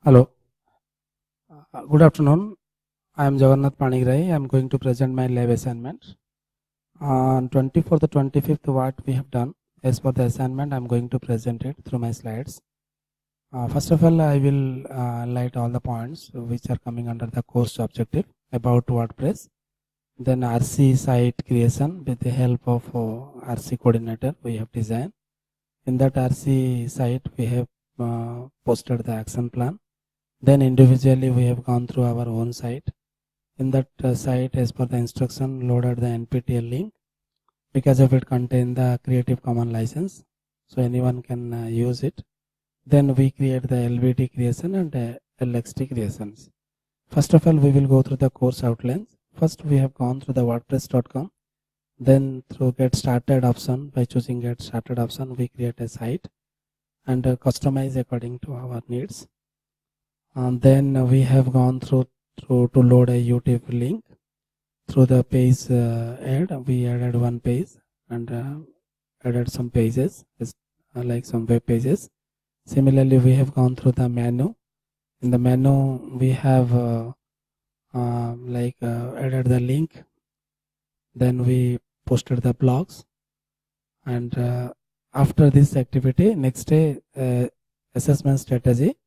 Hello. Good afternoon. I am Jagannath Panigirai. I am going to present my lab assignment. On 24th to 25th, what we have done as for the assignment, I am going to present it through my slides. First of all, I will light all the points which are coming under the course objective about WordPress. Then RC site creation with the help of RC coordinator we have designed. In that RC site, we have posted the action plan. Then individually we have gone through our own site. In that site, as per the instruction, loaded the NPTEL link because of it contain the Creative Commons license, so anyone can use it. Then we create the LVT creation and LXT creations. First of all, we will go through the course outlines. First, we have gone through the WordPress.com. Then through Get Started option, by choosing Get Started option, we create a site and customize according to our needs. And then we have gone through to load a YouTube link. Through the page add, we added one page and added some pages, like some web pages. Similarly, we have gone through the menu. In the menu, we have added the link. Then we posted the blogs. And after this activity, next day, assessment strategy.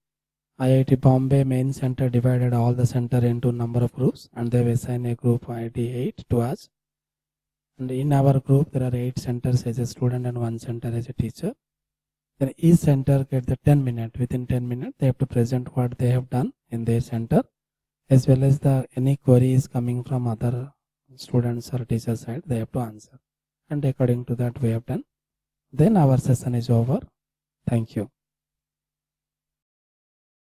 IIT Bombay main center divided all the center into number of groups and they have assigned a group ID 8 to us. And in our group there are 8 centers as a student and 1 center as a teacher. Then each center get the 10 minutes. Within 10 minutes they have to present what they have done in their center, as well as any queries coming from other students or teacher side they have to answer. And according to that we have done. Then our session is over. Thank you.